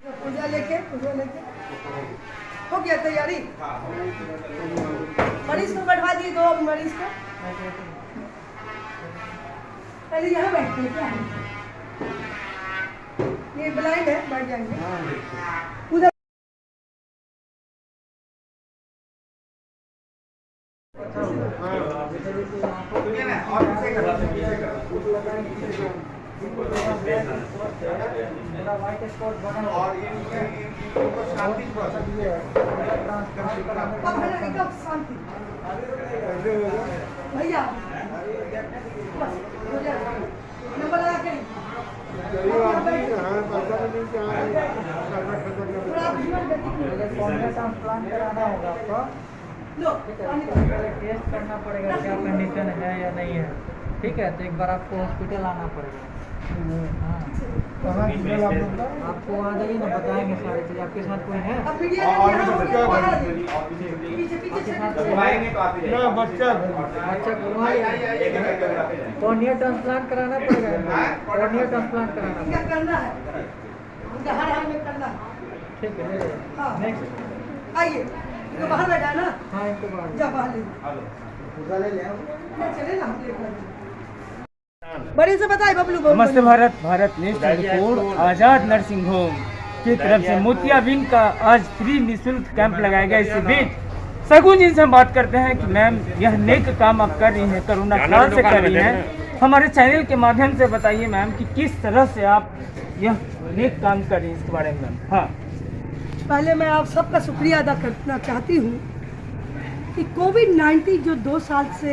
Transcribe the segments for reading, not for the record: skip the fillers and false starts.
पूजा लेके हो गया तैयारी। मरीज को बैठवा दिए, दो मरीज को पहले यहाँ बैठते हैं। क्या है ये ब्लाइंड है, बैठ जाएंगे उधर। भैया नंबर लगा के ट्रांसप्लांट कराना होगा आपको। टेस्ट करना पड़ेगा क्या कंडीशन है या नहीं है, ठीक है। तो एक बार आपको हॉस्पिटल आना पड़ेगा। हाँ, आपको आ जाइए ना, बताएंगे सारी चीज़। आपके साथ कोई है? बच्चा कॉर्निया ट्रांसप्लांट कराना पड़ेगा। कॉर्निया ट्रांसप्लांट कराना है, हर हाल में करना है। ठीक है, नेक्स्ट आइए। इनको बाहर बैठा ना। हाँ, इनको बाहर जा बाहर ले चले ना। बड़े से बताए बबलू। नमस्ते भारत। भारत नेशनल आजाद नर्सिंग होम की तरफ से मोतियाबिंद का आज फ्री निःशुल्क कैंप लगाया गया। इसी बीच शगुन जी से हम बात करते हैं कि मैम यह नेक काम आप कर रही हैं, कोरोना काल से कर रही हैं। हमारे चैनल के माध्यम से बताइए मैम कि किस तरह से आप यह नेक काम कर रही हैं, इसके बारे में मैम। हाँ, पहले मैं आप सबका शुक्रिया अदा करना चाहती हूँ कि कोविड-19 जो 2 साल से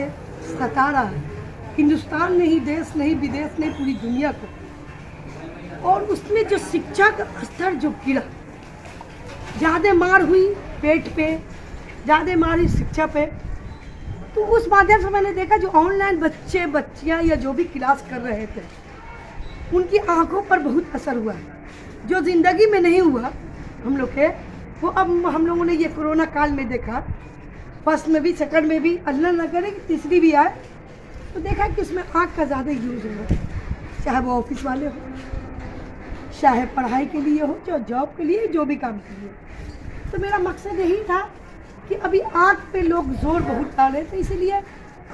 सता रहा है हिंदुस्तान नहीं, देश नहीं, विदेश नहीं, पूरी दुनिया को, और उसमें जो शिक्षा का स्तर जो गिरा, ज़्यादा मार हुई पेट पे, ज़्यादा मार हुई शिक्षा पे, तो उस माध्यम से मैंने देखा जो ऑनलाइन बच्चे बच्चियाँ या जो भी क्लास कर रहे थे उनकी आंखों पर बहुत असर हुआ है। जो ज़िंदगी में नहीं हुआ हम लोग के, वो अब हम लोगों ने ये कोरोना काल में देखा। फर्स्ट में भी, सेकंड में भी, अल्लाह न करे कि तीसरी भी आए, तो देखा कि उसमें आँख का ज़्यादा यूज़ हो, चाहे वो ऑफिस वाले हो, चाहे पढ़ाई के लिए हो, चाहे जॉब के लिए, जो भी काम के लिए। तो मेरा मकसद यही था कि अभी आँख पे लोग जोर बहुत डाल रहे थे, इसीलिए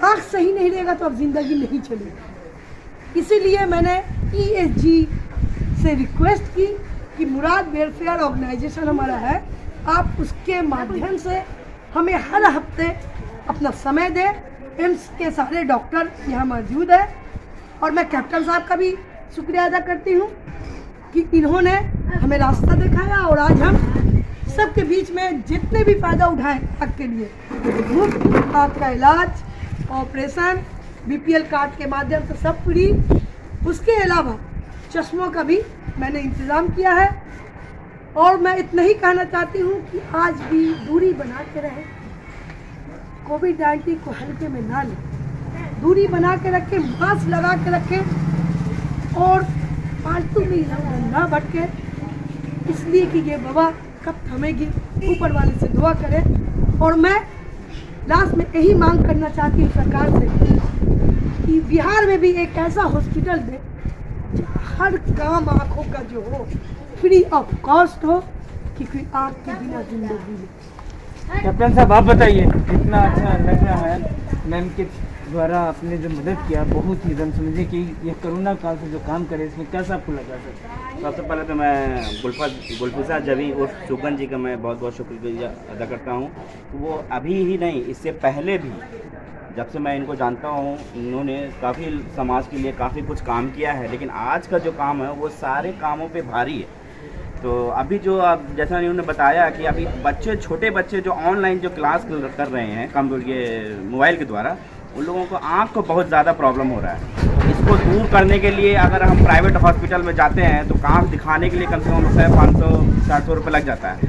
आँख सही नहीं रहेगा तो अब ज़िंदगी नहीं चलेगी। इसीलिए मैंने ESG से रिक्वेस्ट की कि मुराद वेलफेयर ऑर्गेनाइजेशन हमारा है, आप उसके माध्यम से हमें हर हफ्ते अपना समय दें। एम्स के सारे डॉक्टर यहाँ मौजूद है, और मैं कैप्टन साहब का भी शुक्रिया अदा करती हूँ कि इन्होंने हमें रास्ता दिखाया, और आज हम सबके बीच में जितने भी फ़ायदा उठाएं आँख के लिए, मुफ्त आँख का इलाज, ऑपरेशन, BPL कार्ड के माध्यम से सब फ्री। उसके अलावा चश्मों का भी मैंने इंतज़ाम किया है। और मैं इतना ही कहना चाहती हूँ कि आज भी दूरी बना के रहें, कोविड-19 को हल्के में ना लें, दूरी बना के रखें, मास्क लगा के रखें, और फालतू में ना भटके, इसलिए कि ये वबा कब थमेगी, ऊपर वाले से दुआ करें। और मैं लास्ट में यही मांग करना चाहती हूँ सरकार से कि बिहार में भी एक ऐसा हॉस्पिटल दे हर काम आँखों का जो हो फ्री ऑफ कॉस्ट हो, कि कोई आँख के बिना जिंदगी में। कैप्टन साहब आप बताइए, इतना अच्छा लग रहा है मैम के द्वारा आपने जो मदद किया, बहुत ही एकदम समझिए कि ये कोरोना काल से जो काम करे, इसमें कैसा आपको लगा सर? सबसे पहले तो मैं गुलफिजा जवी और सुगन जी का मैं बहुत बहुत शुक्रिया अदा करता हूँ। वो अभी ही नहीं, इससे पहले भी जब से मैं इनको जानता हूँ, इन्होंने काफ़ी समाज के लिए काफ़ी कुछ काम किया है, लेकिन आज का जो काम है वो सारे कामों पे भारी है। तो अभी जो आप जैसा इन्होंने बताया कि अभी बच्चे, छोटे बच्चे जो ऑनलाइन जो क्लास कर रहे हैं कंप्यूटर के मोबाइल के द्वारा, उन लोगों को आँख को बहुत ज़्यादा प्रॉब्लम हो रहा है। इसको दूर करने के लिए अगर हम प्राइवेट हॉस्पिटल में जाते हैं तो आँख दिखाने के लिए कम से कम 500-400 रुपये लग जाता है।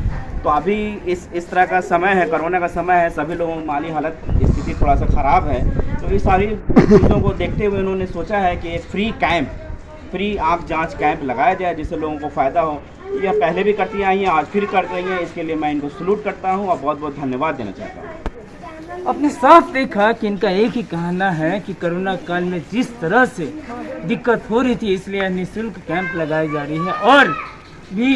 तो अभी इस तरह का समय है, कोरोना का समय है, सभी लोगों की माली हालत स्थिति थोड़ा सा ख़राब है। तो इस सारी चीज़ों को देखते हुए उन्होंने सोचा है कि एक फ्री आँख जांच कैंप लगाया जाए, जिससे लोगों को फ़ायदा हो। यह पहले भी करती आई हैं, आज फिर कर रही हैं, इसके लिए मैं इनको सलूट करता हूँ और बहुत बहुत धन्यवाद देना चाहता हूँ। आपने साफ देखा कि इनका एक ही कहना है कि कोरोना काल में जिस तरह से दिक्कत हो रही थी, इसलिए निःशुल्क कैंप लगाई जा रही है। और भी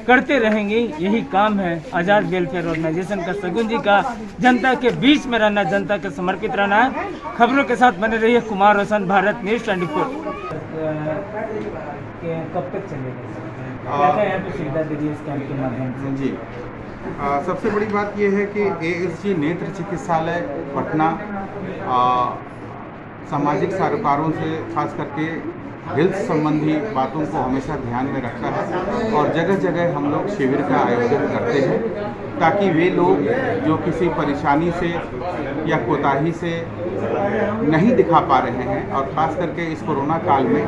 करते रहेंगे। यही काम है आज़ाद वेलफेयर ऑर्गेनाइजेशन का। शगुन जी का जनता के बीच में रहना, जनता के समर्पित रहना है। खबरों के साथ बने रहिए। कुमार रोशन, भारत न्यूज़ 24। कब तक चलेगा? क्या यहाँ पे सुविधा दे रही है इस कैंप के माध्यम से? जी, सबसे बड़ी बात यह है कि ASG नेत्र चिकित्सालय पटना सामाजिक सरोकारों से खास करके हेल्थ संबंधी बातों को हमेशा ध्यान में रखता है और जगह जगह हम लोग शिविर का आयोजन करते हैं ताकि वे लोग जो किसी परेशानी से या कोताही से नहीं दिखा पा रहे हैं और ख़ास करके इस कोरोना काल में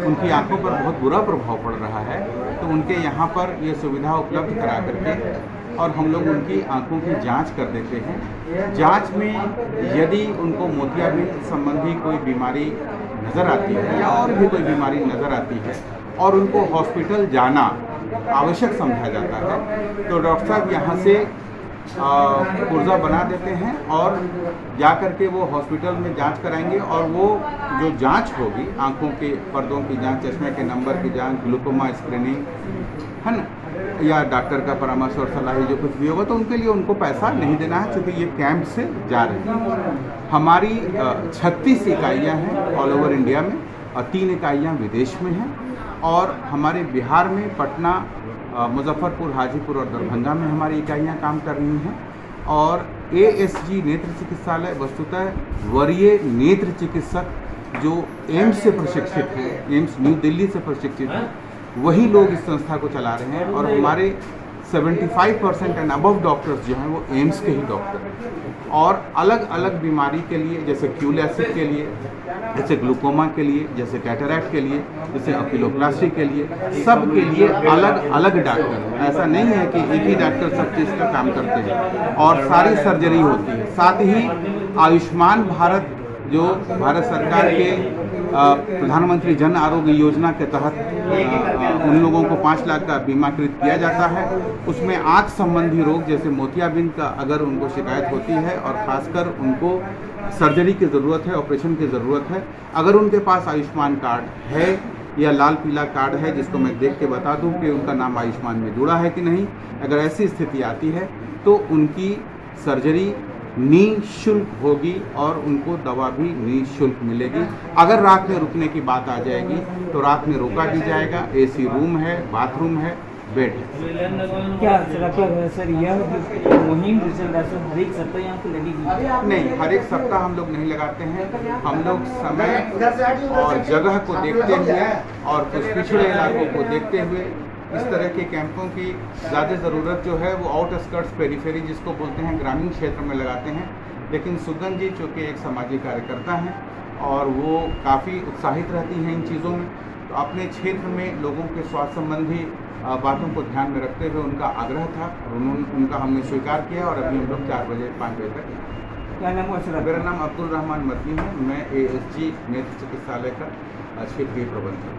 उनकी आंखों पर बहुत बुरा प्रभाव पड़ रहा है, तो उनके यहाँ पर ये सुविधा उपलब्ध करा करके और हम लोग उनकी आंखों की जांच कर देते हैं। जांच में यदि उनको मोतियाबिंद संबंधी कोई बीमारी नज़र आती है या और भी कोई बीमारी नज़र आती है और उनको हॉस्पिटल जाना आवश्यक समझा जाता है, तो डॉक्टर साहब यहाँ से पुर्जा बना देते हैं और जा कर के वो हॉस्पिटल में जांच कराएंगे और वो जो जांच होगी, आंखों के पर्दों की जांच, चश्मे के नंबर की जांच, ग्लूकोमा स्क्रीनिंग है ना, या डॉक्टर का परामर्श और सलाह जो कुछ भी होगा, तो उनके लिए उनको पैसा नहीं देना है क्योंकि ये कैंप से जा रहे हैं। हमारी 36 इकाइयाँ हैं ऑल ओवर इंडिया में और 3 इकाइयाँ विदेश में हैं और हमारे बिहार में पटना, मुजफ्फरपुर, हाजीपुर और दरभंगा में हमारी इकाइयाँ काम कर रही हैं। और ASG नेत्र चिकित्सालय वस्तुतः वरीय नेत्र चिकित्सक जो एम्स से प्रशिक्षित हैं, एम्स न्यू दिल्ली से प्रशिक्षित हैं, वही लोग इस संस्था को चला रहे हैं और हमारे 75% एंड अबव डॉक्टर्स जो हैं वो एम्स के ही डॉक्टर हैं और अलग अलग बीमारी के लिए, जैसे क्यूल एसिड के लिए, जैसे ग्लूकोमा के लिए, जैसे कैटरैक्ट के लिए, जैसे अपिलोप्लास्टी के लिए, सब के लिए अलग अलग डॉक्टर हैं। ऐसा नहीं है कि एक ही डॉक्टर सब चीज़ का काम करते हैं और सारी सर्जरी होती है। साथ ही आयुष्मान भारत जो भारत सरकार के प्रधानमंत्री जन आरोग्य योजना के तहत उन लोगों को 5 लाख का बीमाकृत किया जाता है, उसमें आँख संबंधी रोग जैसे मोतियाबिंद का अगर उनको शिकायत होती है और ख़ासकर उनको सर्जरी की ज़रूरत है, ऑपरेशन की ज़रूरत है, अगर उनके पास आयुष्मान कार्ड है या लाल पीला कार्ड है जिसको मैं देख के बता दूं कि उनका नाम आयुष्मान में जुड़ा है कि नहीं, अगर ऐसी स्थिति आती है तो उनकी सर्जरी निःशुल्क होगी और उनको दवा भी निःशुल्क मिलेगी। अगर रात में रुकने की बात आ जाएगी तो रात में रोका भी जाएगा। AC रूम है, बाथरूम है, बेड है। क्या सर यह मुहिम जो चल रहा है हर एक सप्ताह यहाँ पे लगेगी? नहीं, हर एक सप्ताह हम लोग नहीं लगाते हैं। हम लोग समय और जगह को देखते हुए और कुछ पिछड़े इलाकों को देखते हुए इस तरह के कैंपों की ज़्यादा ज़रूरत जो है वो आउटस्कर्ट्स पेरिफेरी जिसको बोलते हैं ग्रामीण क्षेत्र में लगाते हैं। लेकिन सुगन जी चूँकि एक सामाजिक कार्यकर्ता हैं और वो काफ़ी उत्साहित रहती हैं इन चीज़ों में, तो अपने क्षेत्र में लोगों के स्वास्थ्य संबंधी बातों को ध्यान में रखते हुए उनका आग्रह था और उनका हमने स्वीकार किया और अभी हम लोग 4 बजे 5 बजे तक। क्या नाम है? मेरा नाम अब्दुल रहमान मदनी है। मैं ASG नेत्र चिकित्सालय का क्षेत्रीय प्रबंधक।